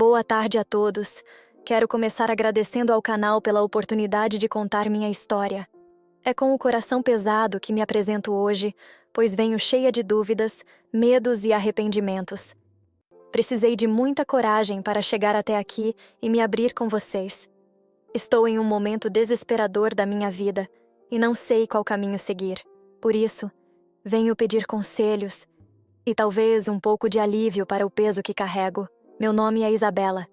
Boa tarde a todos. Quero começar agradecendo ao canal pela oportunidade de contar minha história. É com o coração pesado que me apresento hoje, pois venho cheia de dúvidas, medos e arrependimentos. Precisei de muita coragem para chegar até aqui e me abrir com vocês. Estou em um momento desesperador da minha vida e não sei qual caminho seguir. Por isso, venho pedir conselhos e talvez um pouco de alívio para o peso que carrego. Meu nome é Isabela.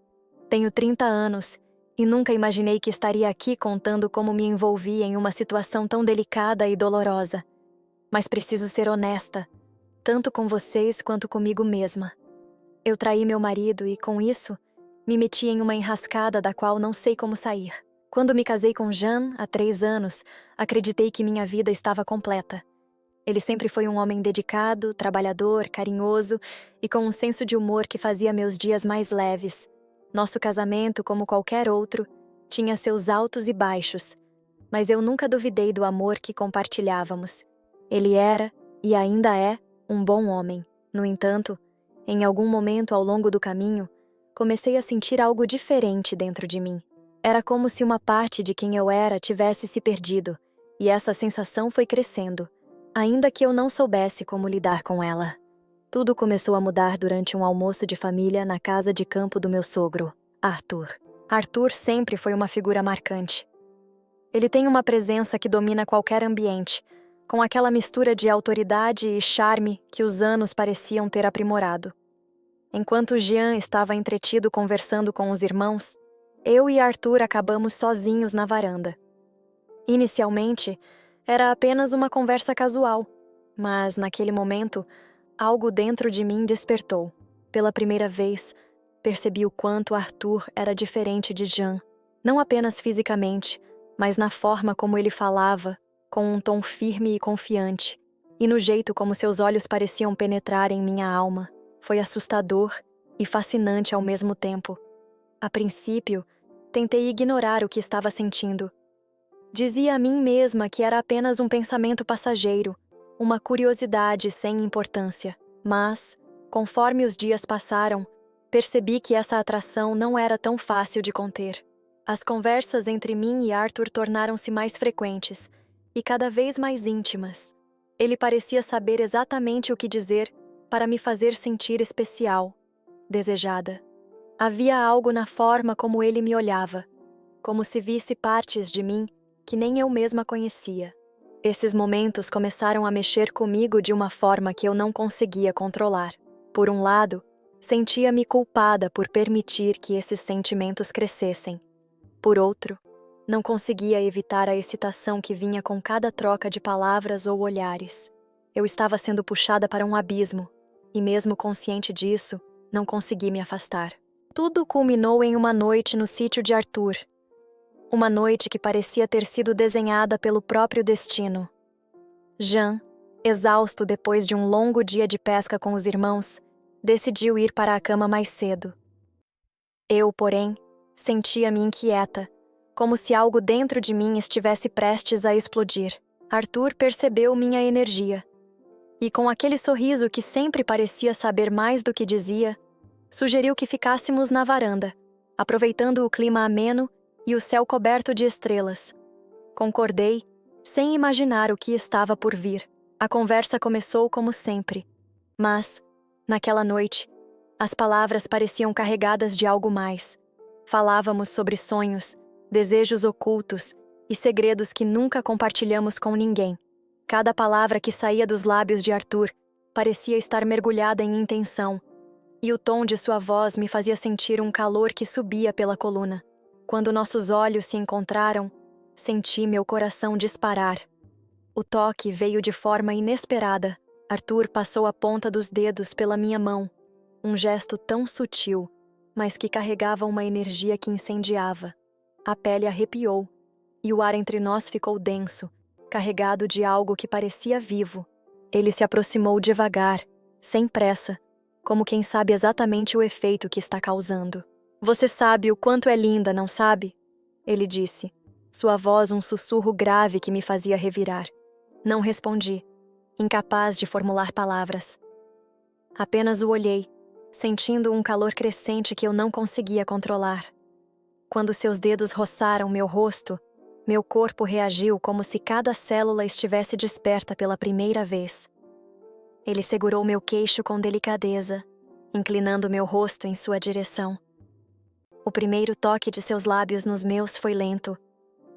Tenho 30 anos e nunca imaginei que estaria aqui contando como me envolvi em uma situação tão delicada e dolorosa. Mas preciso ser honesta, tanto com vocês quanto comigo mesma. Eu traí meu marido e, com isso, me meti em uma enrascada da qual não sei como sair. Quando me casei com Jean, há 3 anos, acreditei que minha vida estava completa. Ele sempre foi um homem dedicado, trabalhador, carinhoso e com um senso de humor que fazia meus dias mais leves. Nosso casamento, como qualquer outro, tinha seus altos e baixos, mas eu nunca duvidei do amor que compartilhávamos. Ele era, e ainda é, um bom homem. No entanto, em algum momento ao longo do caminho, comecei a sentir algo diferente dentro de mim. Era como se uma parte de quem eu era tivesse se perdido, e essa sensação foi crescendo, ainda que eu não soubesse como lidar com ela. Tudo começou a mudar durante um almoço de família na casa de campo do meu sogro, Arthur. Arthur sempre foi uma figura marcante. Ele tem uma presença que domina qualquer ambiente, com aquela mistura de autoridade e charme que os anos pareciam ter aprimorado. Enquanto Jean estava entretido conversando com os irmãos, eu e Arthur acabamos sozinhos na varanda. Inicialmente, era apenas uma conversa casual, mas naquele momento, algo dentro de mim despertou. Pela primeira vez, percebi o quanto Arthur era diferente de Jean, não apenas fisicamente, mas na forma como ele falava, com um tom firme e confiante, e no jeito como seus olhos pareciam penetrar em minha alma. Foi assustador e fascinante ao mesmo tempo. A princípio, tentei ignorar o que estava sentindo. Dizia a mim mesma que era apenas um pensamento passageiro, uma curiosidade sem importância. Mas, conforme os dias passaram, percebi que essa atração não era tão fácil de conter. As conversas entre mim e Arthur tornaram-se mais frequentes e cada vez mais íntimas. Ele parecia saber exatamente o que dizer para me fazer sentir especial, desejada. Havia algo na forma como ele me olhava, como se visse partes de mim que nem eu mesma conhecia. Esses momentos começaram a mexer comigo de uma forma que eu não conseguia controlar. Por um lado, sentia-me culpada por permitir que esses sentimentos crescessem. Por outro, não conseguia evitar a excitação que vinha com cada troca de palavras ou olhares. Eu estava sendo puxada para um abismo, e mesmo consciente disso, não consegui me afastar. Tudo culminou em uma noite no sítio de Arthur. Uma noite que parecia ter sido desenhada pelo próprio destino. Jean, exausto depois de um longo dia de pesca com os irmãos, decidiu ir para a cama mais cedo. Eu, porém, sentia-me inquieta, como se algo dentro de mim estivesse prestes a explodir. Arthur percebeu minha energia, e com aquele sorriso que sempre parecia saber mais do que dizia, sugeriu que ficássemos na varanda, aproveitando o clima ameno e o céu coberto de estrelas. Concordei, sem imaginar o que estava por vir. A conversa começou como sempre, mas, naquela noite, as palavras pareciam carregadas de algo mais. Falávamos sobre sonhos, desejos ocultos e segredos que nunca compartilhamos com ninguém. Cada palavra que saía dos lábios de Arthur parecia estar mergulhada em intenção, e o tom de sua voz me fazia sentir um calor que subia pela coluna. Quando nossos olhos se encontraram, senti meu coração disparar. O toque veio de forma inesperada. Arthur passou a ponta dos dedos pela minha mão, um gesto tão sutil, mas que carregava uma energia que incendiava. A pele arrepiou, e o ar entre nós ficou denso, carregado de algo que parecia vivo. Ele se aproximou devagar, sem pressa, como quem sabe exatamente o efeito que está causando. "Você sabe o quanto é linda, não sabe?" Ele disse, sua voz um sussurro grave que me fazia revirar. Não respondi, incapaz de formular palavras. Apenas o olhei, sentindo um calor crescente que eu não conseguia controlar. Quando seus dedos roçaram meu rosto, meu corpo reagiu como se cada célula estivesse desperta pela primeira vez. Ele segurou meu queixo com delicadeza, inclinando meu rosto em sua direção. O primeiro toque de seus lábios nos meus foi lento,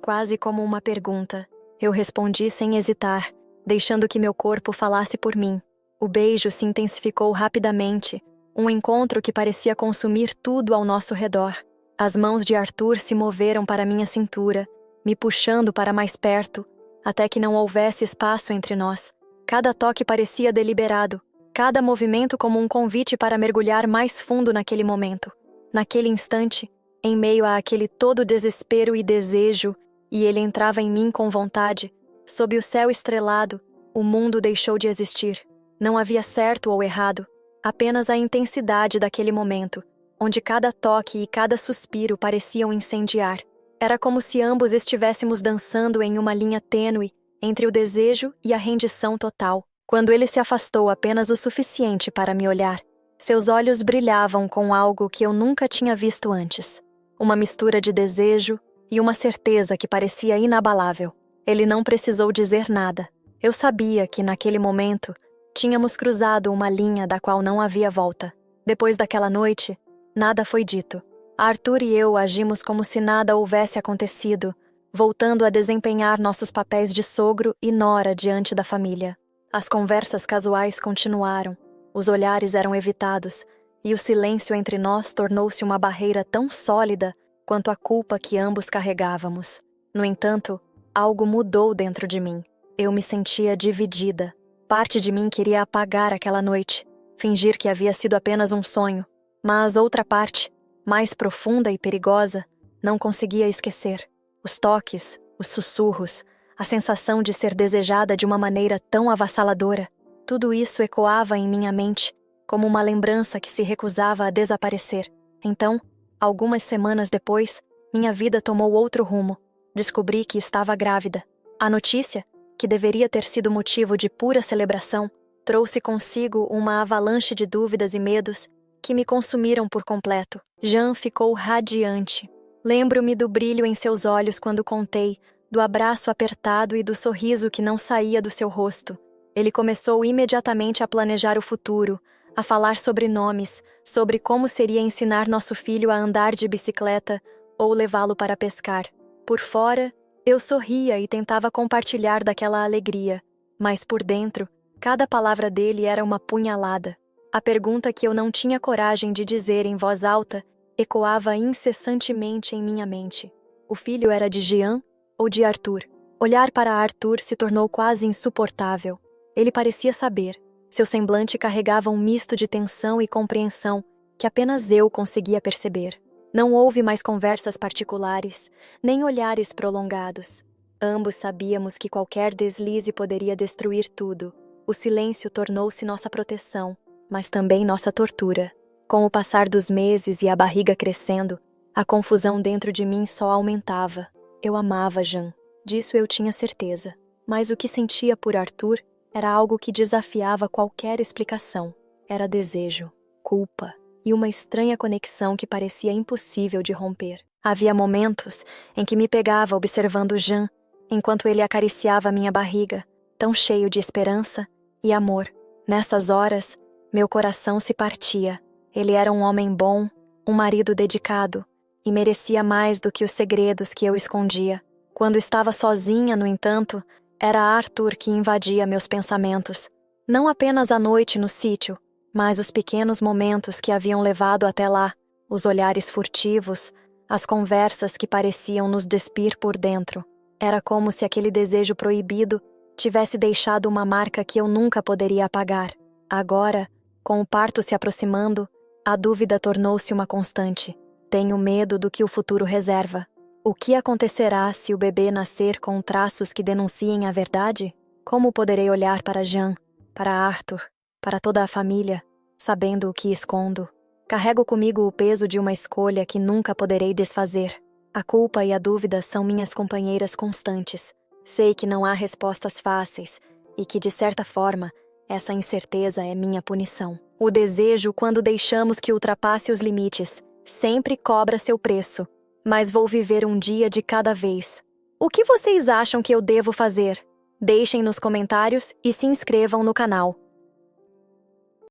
quase como uma pergunta. Eu respondi sem hesitar, deixando que meu corpo falasse por mim. O beijo se intensificou rapidamente, um encontro que parecia consumir tudo ao nosso redor. As mãos de Arthur se moveram para minha cintura, me puxando para mais perto, até que não houvesse espaço entre nós. Cada toque parecia deliberado, cada movimento como um convite para mergulhar mais fundo naquele momento. Naquele instante, em meio àquele todo desespero e desejo, e ele entrava em mim com vontade, sob o céu estrelado, o mundo deixou de existir. Não havia certo ou errado, apenas a intensidade daquele momento, onde cada toque e cada suspiro pareciam incendiar. Era como se ambos estivéssemos dançando em uma linha tênue entre o desejo e a rendição total. Quando ele se afastou apenas o suficiente para me olhar, seus olhos brilhavam com algo que eu nunca tinha visto antes. Uma mistura de desejo e uma certeza que parecia inabalável. Ele não precisou dizer nada. Eu sabia que, naquele momento, tínhamos cruzado uma linha da qual não havia volta. Depois daquela noite, nada foi dito. Arthur e eu agimos como se nada houvesse acontecido, voltando a desempenhar nossos papéis de sogro e nora diante da família. As conversas casuais continuaram, os olhares eram evitados, e o silêncio entre nós tornou-se uma barreira tão sólida quanto a culpa que ambos carregávamos. No entanto, algo mudou dentro de mim. Eu me sentia dividida. Parte de mim queria apagar aquela noite, fingir que havia sido apenas um sonho, mas outra parte, mais profunda e perigosa, não conseguia esquecer. Os toques, os sussurros, a sensação de ser desejada de uma maneira tão avassaladora, tudo isso ecoava em minha mente, como uma lembrança que se recusava a desaparecer. Então, algumas semanas depois, minha vida tomou outro rumo. Descobri que estava grávida. A notícia, que deveria ter sido motivo de pura celebração, trouxe consigo uma avalanche de dúvidas e medos que me consumiram por completo. Jean ficou radiante. Lembro-me do brilho em seus olhos quando contei, do abraço apertado e do sorriso que não saía do seu rosto. Ele começou imediatamente a planejar o futuro, a falar sobre nomes, sobre como seria ensinar nosso filho a andar de bicicleta ou levá-lo para pescar. Por fora, eu sorria e tentava compartilhar daquela alegria, mas por dentro, cada palavra dele era uma punhalada. A pergunta que eu não tinha coragem de dizer em voz alta ecoava incessantemente em minha mente. O filho era de Jean ou de Arthur? Olhar para Arthur se tornou quase insuportável. Ele parecia saber. Seu semblante carregava um misto de tensão e compreensão que apenas eu conseguia perceber. Não houve mais conversas particulares, nem olhares prolongados. Ambos sabíamos que qualquer deslize poderia destruir tudo. O silêncio tornou-se nossa proteção, mas também nossa tortura. Com o passar dos meses e a barriga crescendo, a confusão dentro de mim só aumentava. Eu amava Jean, disso eu tinha certeza. Mas o que sentia por Arthur era algo que desafiava qualquer explicação. Era desejo, culpa e uma estranha conexão que parecia impossível de romper. Havia momentos em que me pegava observando Jean, enquanto ele acariciava minha barriga, tão cheio de esperança e amor. Nessas horas, meu coração se partia. Ele era um homem bom, um marido dedicado, e merecia mais do que os segredos que eu escondia. Quando estava sozinha, no entanto, era Arthur que invadia meus pensamentos. Não apenas a noite no sítio, mas os pequenos momentos que haviam levado até lá, os olhares furtivos, as conversas que pareciam nos despir por dentro. Era como se aquele desejo proibido tivesse deixado uma marca que eu nunca poderia apagar. Agora, com o parto se aproximando, a dúvida tornou-se uma constante. Tenho medo do que o futuro reserva. O que acontecerá se o bebê nascer com traços que denunciem a verdade? Como poderei olhar para Jean, para Arthur, para toda a família, sabendo o que escondo? Carrego comigo o peso de uma escolha que nunca poderei desfazer. A culpa e a dúvida são minhas companheiras constantes. Sei que não há respostas fáceis e que, de certa forma, essa incerteza é minha punição. O desejo, quando deixamos que ultrapasse os limites, sempre cobra seu preço. Mas vou viver um dia de cada vez. O que vocês acham que eu devo fazer? Deixem nos comentários e se inscrevam no canal.